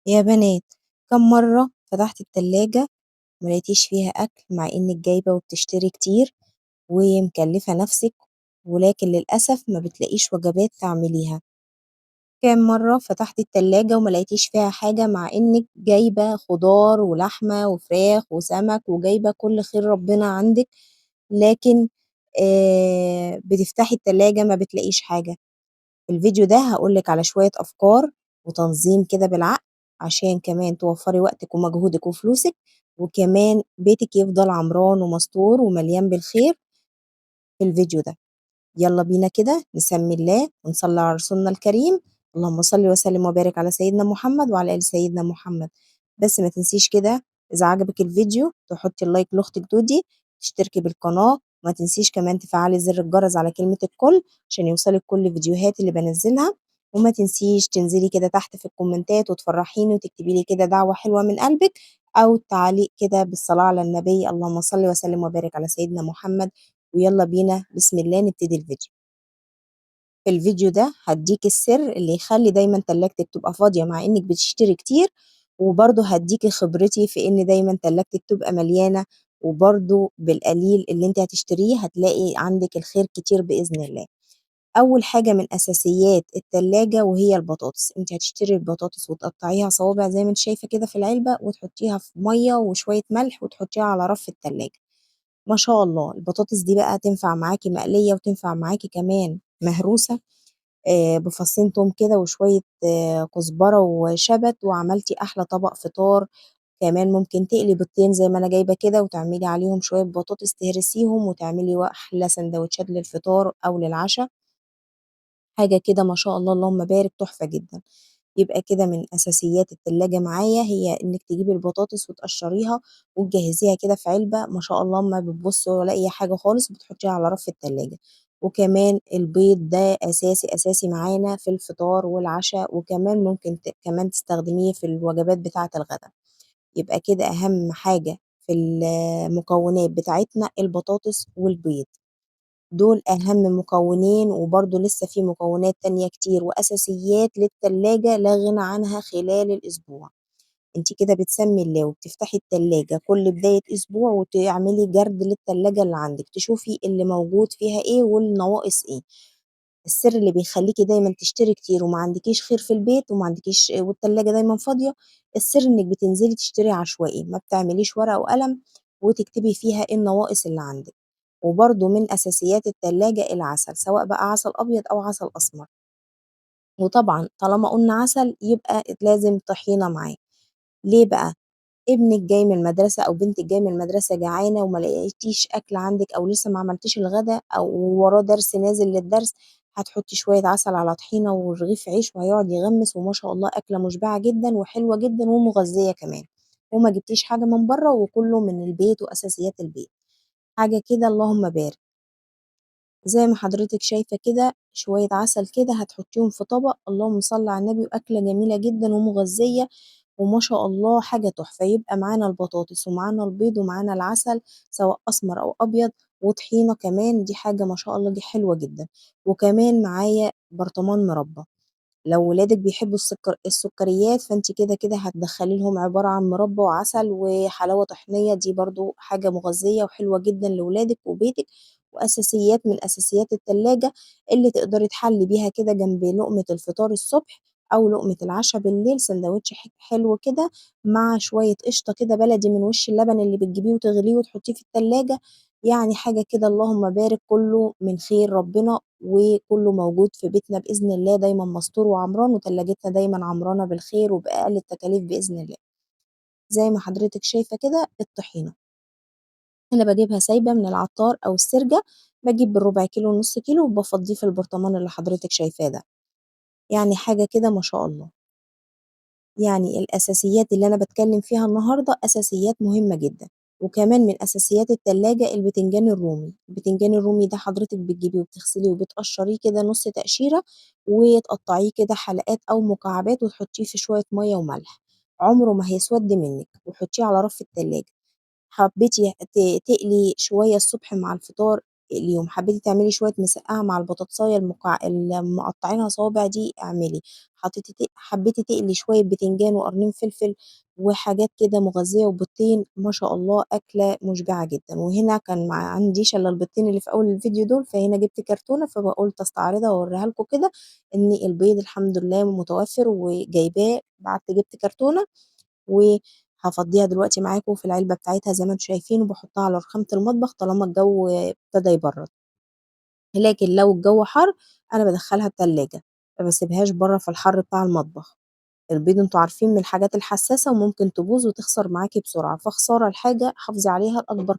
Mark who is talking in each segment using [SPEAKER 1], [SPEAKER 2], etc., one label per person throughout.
[SPEAKER 1] يا بنات، كم مرة فتحت التلاجة ملقيتيش فيها أكل مع إنك جايبة وبتشتري كتير ومكلفة نفسك، ولكن للأسف ما بتلاقيش وجبات تعمليها. كام مرة فتحت التلاجة وملقيتيش فيها حاجة مع إنك جايبة خضار ولحمة وفراخ وسمك وجايبة كل خير ربنا عندك، لكن بتفتحي التلاجة ما بتلاقيش حاجة. في الفيديو ده هاقول لِك على شوية أفكار وتنظيم كده بالعقل، عشان كمان توفّري وقتِك ومجهودِك وفلوسِك، وكمان بيتِك يفضل عمران ومستور ومليان بالخير في الفيديو ده. يالّا بينا كده نسمّي الله ونصلّي على رسولنا الكريم، اللهم صل وسلم وبارك على سيدنا محمد وعلى آل سيدنا محمد. بس ما تنسيش كده إذا عجبِك الفيديو تحطّي اللايك لأختِك دودي، تشتركي بالقناة، وما تنسيش كمان تفعّلي زر الجرس على كلمة الكل عشان يوصلِك كل الفيديوهات اللي بانزّلها، وما تنسيش تنزلي كده تحت في الكومنتات وتفرّحيني وتكتبي لي كده دعوة حلوة من قلبِك، أو تعليق كده بالصلاة على النبي، اللهم صل وسلم وبارك على سيدنا محمد. ويالّا بينا بسم الله نبتدي الفيديو. في الفيديو ده هادّيكِ السر اللي يخلّي دايمًا تلاجتِك تبقى فاضية مع إنِّك بتشتري كتير، وبرضه هادّيكِ خبرتي في إن دايمًا تلاجتِك تبقى مليانة، وبرضه بالقليل اللي أنتِ هتشتريه هتلاقي عندِك الخير كتير بإذن الله. أول حاجة من أساسيات التلاجة وهي البطاطس، أنتِ هتشتري البطاطس وتقطّعيها صوابع زي ما أنتِ شايفة كده في العلبة، وتحطّيها في مَيّة وشوية ملح وتحطّيها على رف التلاجة. ما شاء الله البطاطس دي بقى تنفع معاكِ مقلية وتنفع معاكِ كمان مهروسة، بفصّين توم كده وشوية كزبرة وشبت وعملتِ أحلى طبق فطار. كمان ممكن تقلي بيضتين زي ما أنا جايبة كده وتعملي عليهم شوية بطاطس تهرسيهم وتعملي أحلى ساندوتشات للفطار أو للعشا. حاجة كده ما شاء الله اللهم بارك تحفة جدًا. يبقى كده من أساسيات التلاجة معايا هي إنِّك تجيبي البطاطس وتقشّريها وتجهّزيها كده في علبة ما شاء الله ما بتبُص ولا أي حاجة خالص وبتحطيها على رف التلاجة. وكمان البيض ده أساسي، أساسي معانا في الفطار والعشا، وكمان ممكن كمان تستخدميه في الوجبات بتاعة الغدا. يبقى كده أهم حاجة في المكونات بتاعتنا البطاطس والبيض. دول أهم مكونين، وبرضه لسه في مكونات تانية كتير وأساسيات للتلاجة لا غنى عنها خلال الأسبوع. أنتِ كده بتسمّي الله وبتفتحي التلاجة كل بداية أسبوع وتعملي جرد للتلاجة اللي عندِك، تشوفي اللي موجود فيها إيه والنواقص إيه. السر اللي بيخلّيكِ دايمًا تشتري كتير وما عندكيش خير في البيت وما عندكيش والتلاجة دايمًا فاضية، السر إنِّك بتنزلي تشتري عشوائي، ما بتعمليش ورقة وقلم وتكتبي فيها إيه النواقص اللي عندِك. وبرضه من أساسيات التلاجة العسل، سواء بقى عسل أبيض أو عسل أسمر. وطبعًا طالما قُلنا عسل يبقى لازم طحينة معاه. ليه بقى؟ ابنِك جاي من المدرسة أو بنتِك جاية من المدرسة جعانة وما لقيتيش أكل عندِك أو لسه ما عملتيش الغدا أو وراه درس نازل للدرس، هتحطّي شوية عسل على طحينة ورغيف عيش وهيقعد يغمّس وما شاء الله أكلة مشبعة جدًا وحلوة جدًا ومغذية كمان، وما جبتيش حاجة من برّه وكلّه من البيت وأساسيات البيت. حاجة كده اللهم بارك. زي ما حضرتِك شايفة كده شوية عسل كده هتحطيهم في طبق، اللهم صل على النبي، وأكلة جميلة جدًا ومغذية وما شاء الله حاجة تحفة. يبقى معانا البطاطس ومعانا البيض ومعانا العسل سواء أسمر أو أبيض، وطحينة كمان دي حاجة ما شاء الله دي حلوة جدًا. وكمان معايا برطمان مربى. لو ولادِك بيحبوا السكريات فأنتِ كده هتدخّلي لهم عبارة عن مربى وعسل وحلاوة طحينية، دي برضه حاجة مغذية وحلوة جدًا لولادِك وبيتِك، وأساسيات من أساسيات التلاجة اللي تقدري تحلّي بيها كده جنب لقمة الفطار الصبح أو لقمة العشا بالليل، ساندوتش حلو كده مع شوية قشطة كده بلدي من وش اللبن اللي بتجيبيه وتغليه وتحطيه في التلاجة. يعني حاجة كده اللهم بارك كُلّه من خير ربنا، وكُلّه موجود في بيتنا بإذن الله دايمًا مستور وعمران، وتلاجتنا دايمًا عمرانة بالخير وبأقل التكاليف بإذن الله. زي ما حضرتِك شايفة كده الطحينة، أنا باجيبها سايبة من العطار أو السرجة، باجيب بالربع كيلو ونُص كيلو وبافضّيه في البرطمان اللي حضرتِك شايفاه ده. يعني حاجة كده ما شاء الله. يعني الأساسيات اللي أنا باتكلّم فيها النهارده أساسيات مهمة جدًا. وكمان من أساسيات التلاجة البتنجان الرومي. البتنجان الرومي ده حضرتِك بتجيبيه وبتغسليه وبتقشّريه كده نُص تقشيرة وتقطّعيه كده حلقات أو مكعبات وتحطّيه في شوية مَيّة وملح، عمره ما هيسوَد منِّك وحطّيه على رف التلاجة. حبيتِ تقلي شوية الصبح مع الفطار اقليهم، حبيتِ تعملي شوية مسقعة مع البطاطساية المقطعينها صوابع دي اعملي، حبيتِ تقلي شوية بتنجان وقرنين فلفل وحاجات كده مغذية وبيضتين، ما شاء الله أكلة مشبعة جدًا. وهنا كان ما عنديش إلا البيضتين اللي في أول الفيديو دول، فهنا جِبت كرتونة قُلت أستعرضها وأوريها لكم كده إن البيض الحمد لله متوفر وجايباه، جِبت كرتونة وهافضّيها دلوقتي معاكم في العلبة بتاعتها زي ما أنتم شايفين، وباحطها على رخامة المطبخ طالما الجو ابتدى يبرد. لكن لو الجو حَر أنا بادخّلها التلاجة، ما باسيبهاش برّه في الحَر بتاع المطبخ. البيض أنتم عارفين من الحاجات الحساسة وممكن تبوظ وتخسر معاكِ بسرعة، فخسارة الحاجة حافظي عليها لأكبر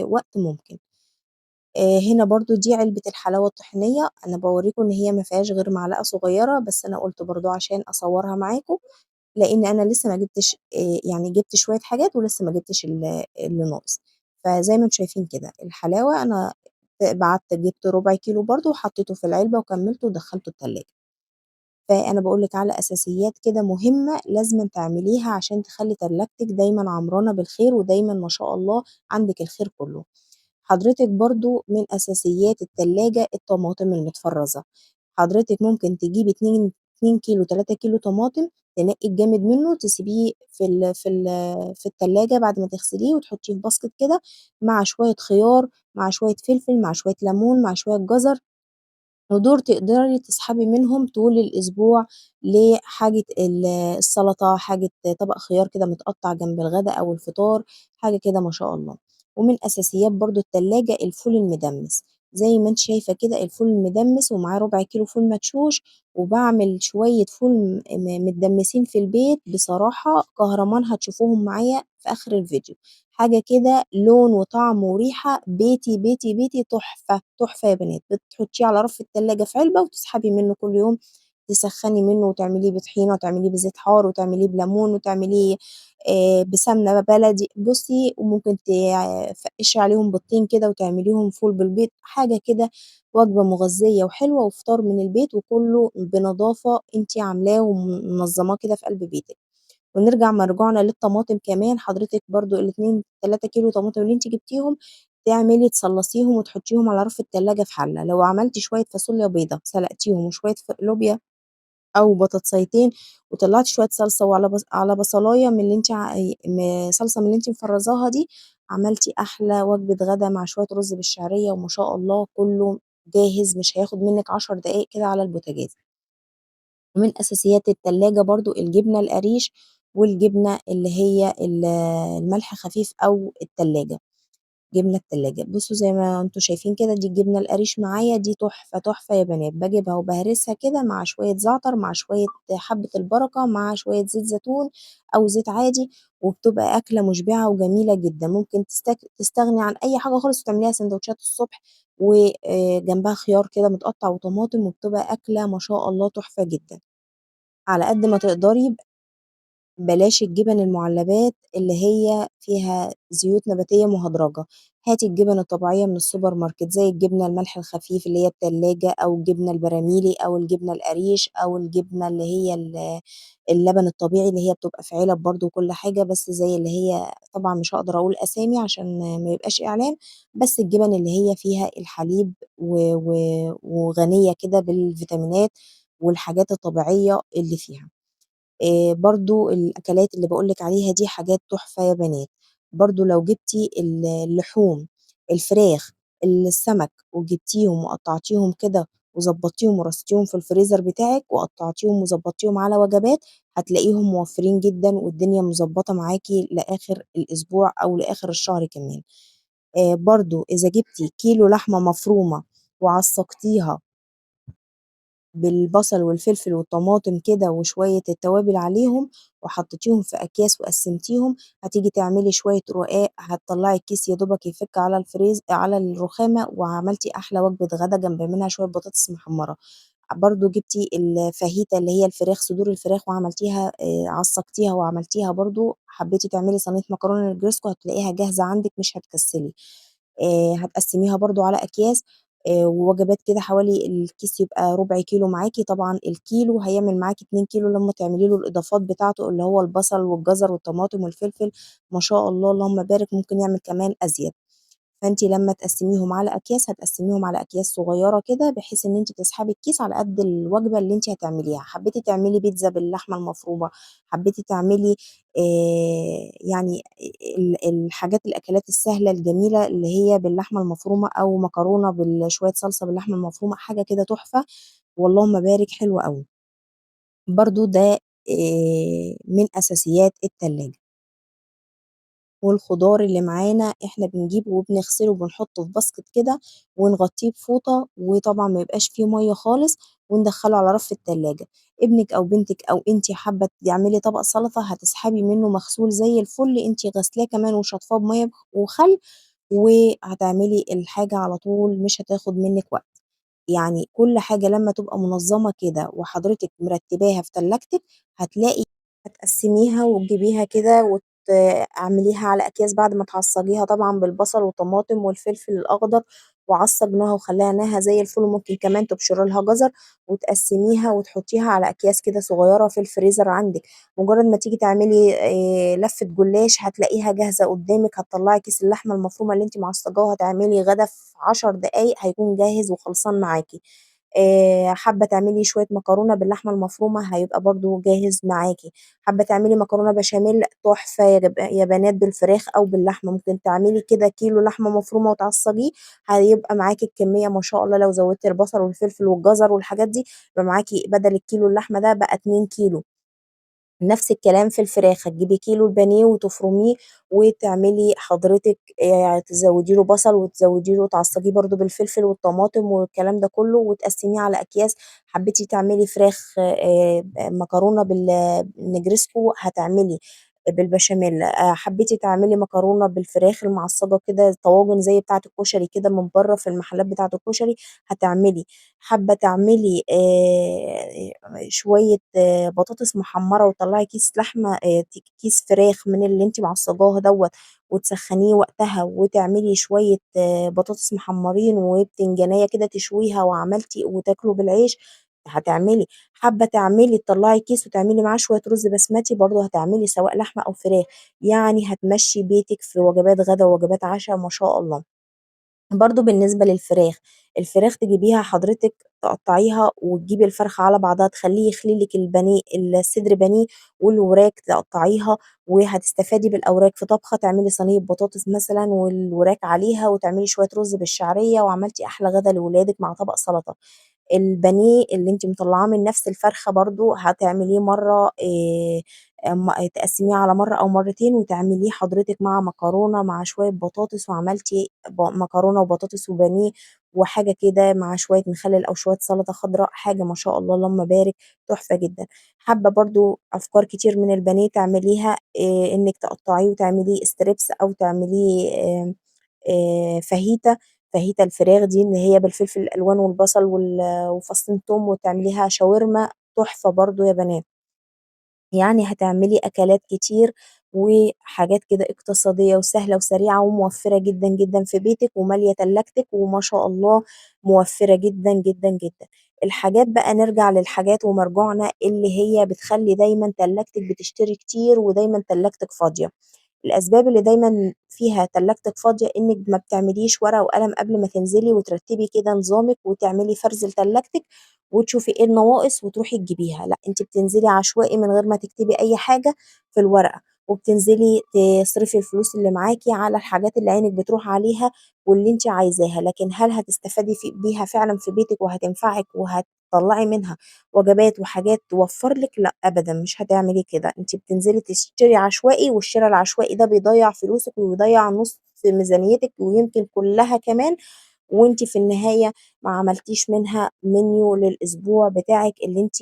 [SPEAKER 1] وقت ممكن. هنا برضه دي علبة الحلاوة الطحينية، أنا باورّيكم إن هي ما فيهاش غير معلقة صغيرة، بس أنا قُلت برضه عشان أصوّرها معاكم، لإن أنا لسه ما جِبتش يعني جِبت شوية حاجات ولسه ما جِبتش اللي ناقص. فزي ما أنتم شايفين كده الحلاوة أنا جِبت ربع كيلو برضه وحطيته في العلبة وكمّلته ودخّلته التلاجة. فأنا باقول لِك على أساسيات كده مهمة لازمًا تعمليها عشان تخلّي تلاجتِك دايمًا عمرانة بالخير ودايمًا ما شاء الله عندِك الخير كُلّه. حضرتِك برضه من أساسيات التلاجة الطماطم المتفرّزة، حضرتِك ممكن تجيبي 2 كيلو، 3 كيلو طماطم، تنقّي الجامد منّه تسيبيه في التلاجة بعد ما تغسليه وتحطيه في باسكت كده مع شوية خيار، مع شوية فلفل، مع شوية ليمون، مع شوية جزر. ودول تقدري تسحبي منهم طول الأسبوع لحاجة السلطة، حاجة طبق خيار كده متقطّع جنب الغدا أو الفطار، حاجة كده ما شاء الله. ومن أساسيات برضه التلاجة الفول المدمّس، زي ما أنتِ شايفة كده الفول المدمّس ومعاه ربع كيلو فول مدشوش، وباعمل شوية فول متدمّسين في البيت بصراحة كهرمان هتشوفوهم معايا في آخر الفيديو. حاجة كده لون وطعم وريحة بيتي، بيتي، بيتي تحفة، تحفة يا بنات، بتحطيه على رف التلاجة في علبة وتسحبي منه كل يوم، تسخّني منه وتعمليه بطحينة وتعمليه بزيت حار وتعمليه بليمون وتعمليه بسمنة بلدي، بُصّي وممكن تفقّشي عليهم بيضتين كده وتعمليهم فول بالبيض، حاجة كده وجبة مغذية وحلوة وفطار من البيت وكلّه بنضافة أنتِ عاملاه ومنظّماه كده في قلب بيتِك. ونرجع مرجوعنا للطماطم كمان حضرتِك برضه ال2، 3 كيلو طماطم اللي أنتِ جبتيهم تصلّصيهم وتحطيهم على رف التلاجة في حلة، لو عملتِ شوية فاصوليا بيضا سلقتيهم وشوية لوبيا أو بطاطسايتين وطلّعتِ شوية صلصة على بصلاية من اللي أنتِ صلصة من اللي أنتِ مفرّزاها دي، عملتِ أحلى وجبة غدا مع شوية رز بالشعرية وما شاء الله كلّه جاهز مش هياخد منِّك 10 دقايق كده على البوتاجاز. ومن أساسيات التلاجة برضه الجبنة القريش والجبنة اللي هي الملح خفيف أو التلاجة، جبنة التلاجة. بُصّوا زي ما أنتم شايفين كده دي الجبنة القريش معايا دي تحفة، تحفة يا بنات، باجيبها وباهرسها كده مع شوية زعتر، مع شوية حبة البركة، مع شوية زيت زيتون أو زيت عادي، وبتبقى أكلة مشبعة وجميلة جدًا، ممكن تستغني عن أي حاجة خالص وتعمليها ساندوتشات الصبح جنبها خيار كده متقطّع وطماطم، وبتبقى أكلة ما شاء الله تحفة جدًا. على قد ما تقدري بلاش الجبن المُعلبات اللي هي فيها زيوت نباتية مهدرجة، هاتي الجبن الطبيعية من السوبر ماركت زي الجبنة الملح الخفيف اللي هي التلاجة أو الجبنة البراميلي أو الجبنة القريش أو الجبنة اللي هي اللبن الطبيعي اللي هي بتبقى في علب برضه وكل حاجة، بس زي اللي هي طبعًا مش هاقدر أقول أسامي عشان ما يبقاش إعلان، بس الجبن اللي هي فيها الحليب و وغنية كده بالفيتامينات والحاجات الطبيعية اللي فيها. برضه الأكلات اللي باقول لِك عليها دي حاجات تحفة يا بنات، برضه لو جبتِ اللحوم، الفراخ، السمك وجبتيهم وقطّعتيهم كده وضبّطتيهم ورصيتيهم في الفريزر بتاعِك وقطّعتيهم وضبّطتيهم على وجبات، هتلاقيهم موفّرين جدًا والدنيا مضبّطة معاكِ لآخر الأسبوع أو لآخر الشهر كمان. برضه إذا جبتِ كيلو لحمة مفرومة وعصّقتيها بالبصل والفلفل والطماطم كده وشوية التوابل عليهم وحطيتيهم في أكياس وقسّمتيهم، هتيجي تعملي شوية رقاق هتطلّعي الكيس يا دوبك يفِك على الرخامة وعملتِ أحلى وجبة غدا جنب منها شوية بطاطس محمّرة. برضه جبتِ الفاهيتا اللي هي الفراخ صدور الفراخ وعملتيها عصّقتيها وعملتيها برضه، حبيتِ تعملي صينية مكرونة نجريسكو هتلاقيها جاهزة عندِك مش هتكسّلي. هتقسّميها برضه على أكياس ووجبات كده حوالي الكيس يبقى ربع كيلو معاكِ، طبعًا الكيلو هيعمل معاكِ 2 كيلو لمّا تعملي له الإضافات بتاعته اللي هو البصل والجزر والطماطم والفلفل، ما شاء الله اللهم بارك ممكن يعمل كمان أزيد. فأنتِ لمّا تقسّميهم على أكياس، هتقسّميهم على أكياس صغيّرة كده، بحيث إن أنتِ تسحبي الكيس على قد الوجبة اللي أنتِ هتعمليها، حبيتِ تعملي بيتزا باللحمة المفرومة، حبيتِ تعملي يعني الحاجات الأكلات السهلة الجميلة اللي هي باللحمة المفرومة أو مكرونة شوية صلصة باللحمة المفرومة، حاجة كده تحفة واللهم بارك حلوة أوي. برضه ده من أساسيات التلاجة. والخضار اللي معانا إحنا بنجيبه وبنغسله وبنحطه في باسكت كده ونغطيه بفوطة، وطبعًا ما يبقاش فيه مَيّة خالص وندخّله على رف التلاجة. ابنِك أو بنتِك أو أنتِ حابة تعملي طبق سلطة هتسحبي منه مغسول زي الفل، أنتِ غاسلاه كمان وشاطفاه بمَيّة وخل، وهتعملي الحاجة على طول مش هتاخد منِّك وقت. يعني كل حاجة لمّا تبقى منظّمة كده وحضرتِك مرتّباها في تلاجتِك، هتلاقي هتقسّميها وتجيبيها كده اعمليها على أكياس بعد ما تعصّجيها طبعًا بالبصل والطماطم والفلفل الأخضر، وعصّجناها وخلّيناها زي الفل، وممكن كمان تبشري لها جزر وتقسّميها وتحطّيها على أكياس كده صغيّرة في الفريزر عندِك، مجرّد ما تيجي تعملي لفة جلاش هتلاقيها جاهزة قدّامِك، هتطلّعي كيس اللحمة المفرومة اللي أنتِ معصّجاه وهتعملي غدا في 10 دقايق هيكون جاهز وخلصان معاكِ. حابة تعملي شوية مكرونة باللحمة المفرومة هيبقى برضه جاهز معاكِ، حابة تعملي مكرونة بشاميل تحفة يا بنات بالفراخ أو باللحمة، ممكن تعملي كده كيلو لحمة مفرومة وتعصّجيه، هيبقى معاكِ الكمية ما شاء الله لو زوّدتِ البصل والفلفل والجزر والحاجات دي، يبقى معاكِ بدل الكيلو اللحمة ده بقى 2 كيلو. نفس الكلام في الفراخ، هتجيبي كيلو البانيه وتفرميه وتعملي حضرتِك تزوّدي له بصل وتزوّدي له تعصّجيه برضه بالفلفل والطماطم والكلام ده كلّه وتقسّميه على أكياس، حبيتِ تعملي فراخ مكرونة بالنجريسكو هتعملي بالبشاميل، حبيتِ تعملي مكرونة بالفراخ المعصّجة كده طواجن زي بتاعة الكشري كده من برّه في المحلات بتاعة الكشري هتعملي، حابة تعملي شوية بطاطس محمّرة وتطلّعي كيس لحمة كيس فراخ من اللي أنتِ معصّجاه دوّة وتسخّنيه وقتها وتعملي شوية بطاطس محمّرين وبتنجانية كده تشويها وعملتِ وتاكلوا بالعيش، هتعملي. حابة تعملي تطلّعي كيس وتعملي معاه شوية رُز بسمتي برضه هتعملي سواء لحمة أو فراخ، يعني هتمشّي بيتِك في وجبات غدا ووجبات عشا ما شاء الله. برضه بالنسبة للفراخ، الفراخ تجيبيها حضرتِك تقطّعيها وتجيبي الفرخة على بعضها تخلّيه يخلي لِك الصدر بانيه والوراك تقطّعيها وهتستفادي بالأوراك في طبخة، تعملي صينية بطاطس مثلًا والوراك عليها وتعملي شوية رُز بالشعرية وعملتِ أحلى غدا لولادِك مع طبق سلطة. البانيه اللي أنتِ مطلّعاه من نفس الفرخة برضه هتعمليه مرّة تقسّميه على مرّة أو مرّتين وتعمليه حضرتِك مع مكرونة مع شوية بطاطس وعملتِ مكرونة وبطاطس وبانيه وحاجة كده مع شوية مخلل أو شوية سلطة خضرا، حاجة ما شاء الله اللهم بارك تحفة جدًا. حابة برضه أفكار كتير من البانيه تعمليها إنِّك تقطّعيه وتعمليه ستريبس أو تعمليه فاهيتا، فاهيتا الفراخ دي اللي هي بالفلفل الألوان والبصل وفص التوم وتعمليها شاورما تحفة برضه يا بنات. يعني هتعملي أكلات كتير وحاجات كده اقتصادية وسهلة وسريعة وموفّرة جدًا، جدًا في بيتِك ومالية تلاجتِك وما شاء الله موفّرة جدًا، جدًا، جدًا. الحاجات بقى نرجع للحاجات ومرجوعنا اللي هي بتخلّي دايمًا تلاجتِك بتشتري كتير ودايمًا تلاجتِك فاضية. الأسباب اللي دايمًا فيها تلاجتِك فاضية إنِّك ما بتعمليش ورقة وقلم قبل ما تنزلي وترتّبي كده نظامِك وتعملي فرز لتلاجتِك وتشوفي إيه النواقص وتروحي تجيبيها، لأ أنتِ بتنزلي عشوائي من غير ما تكتبي أي حاجة في الورقة، وبتنزلي تصرفي الفلوس اللي معاكِ على الحاجات اللي عينِك بتروح عليها واللي أنتِ عايزاها، لكن هل هتستفادي بيها فعلًا في بيتِك وهتنفعِك وهتطلّعي منها وجبات وحاجات توفّر لِك؟ لأ أبدًا مش هتعملي كده، أنتِ بتنزلي تشتري عشوائي والشرا العشوائي ده بيضيّع فلوسِك وبيضيّع نُص ميزانيتِك ويمكن كلّها كمان، وأنتِ في النهاية ما عملتيش منها menu للأسبوع بتاعِك اللي أنتِ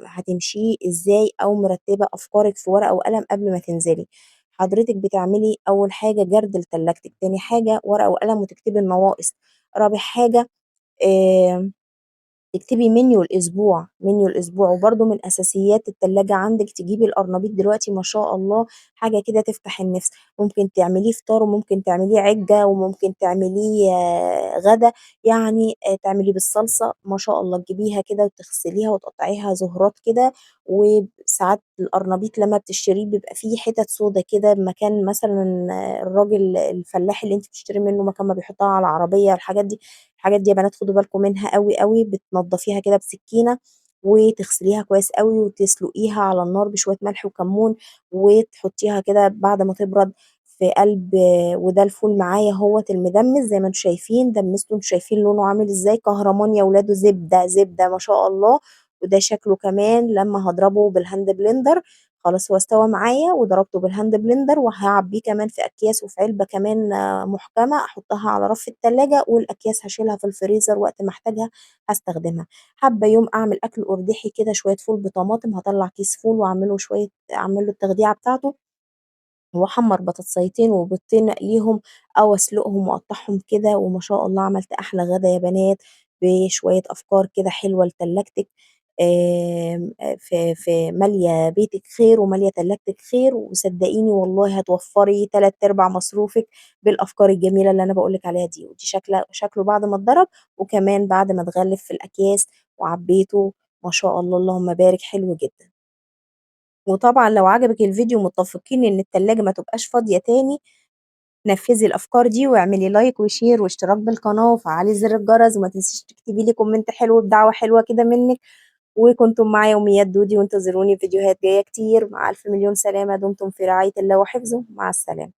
[SPEAKER 1] هتمشيه إزاي أو مرتّبة أفكارِك في ورقة وقلم قبل ما تنزلي. حضرتِك بتعملي أول حاجة جرد لتلاجتِك، تاني حاجة ورقة وقلم وتكتبي النواقص، رابع حاجة آآ تكتبي menu الأسبوع، menu الأسبوع، وبرضه من أساسيات التلاجة عندِك تجيبي القرنبيط دلوقتي ما شاء الله حاجة كده تفتح النِفس، ممكن تعمليه فطار وممكن تعمليه عِجّة وممكن تعمليه غدا، يعني تعمليه بالصلصة ما شاء الله تجيبيها كده وتغسليها وتقطعيها زهرات كده، وساعات القرنبيط لمّا بتشتريه بيبقى فيه حتت سودا كده مكان مثلًا الراجل الفلاح اللي أنتِ بتشتري منه مكان ما بيحطها على العربية الحاجات دي يا بنات خدوا بالكم منها أوي، أوي، بتنضّفيها كده بسكينة وتغسليها كويس أوي وتسلقيها على النار بشوية ملح وكمون، وتحطيها كده بعد ما تبرد في قلب وده الفول معايا أهوّة المدمس زي ما أنتم شايفين، دمسته أنتم شايفين لونه عامل إزاي كهرمان يا ولاد زبدة، زبدة ما شاء الله، وده شكله كمان لمّا هاضربه بالهاند بلندر خلاص هو استوى معايا وضربته بالهاند بلندر وهاعبيه كمان في أكياس وفي علبة كمان محكمة أحطها على رف التلاجة والأكياس هاشيلها في الفريزر وقت ما احتاجها هاستخدمها. حابة يوم أعمل أكل أُرديحي كده شوية فول بطماطم هاطلّع كيس فول أعمل له التخديعة بتاعته واحمّر بطاطسايتين وبيضتين أقليهم أو أسلقهم وأقطّعهم كده وما شاء الله عملت أحلى غدا يا بنات بشوية أفكار كده حلوة لتلاجتِك مالية بيتِك خير ومالية تلاجتِك خير، وصدقيني والله هتوفّري 3/4 مصروفِك بالأفكار الجميلة اللي أنا باقول لِك عليها دي، ودي شكله بعد ما اتضرب وكمان بعد ما اتغلِّف في الأكياس وعبّيته ما شاء الله اللهم بارك حلو جدًا. وطبعًا لو عجبِك الفيديو متفقين إن التلاجة ما تبقاش فاضية تاني، نفّذي الأفكار دي واعملي لايك وشير واشتراك بالقناة وفعّلي زر الجرس وما تنسيش تكتبي لي كومنت حلو بدعوة حلوة كده منِّك، وكنتم معايا يوميات دودي وانتظروني في فيديوهات جاية كتير، مع ألف مليون سلامة، دمتم في رعاية الله وحفظه، مع السلامة.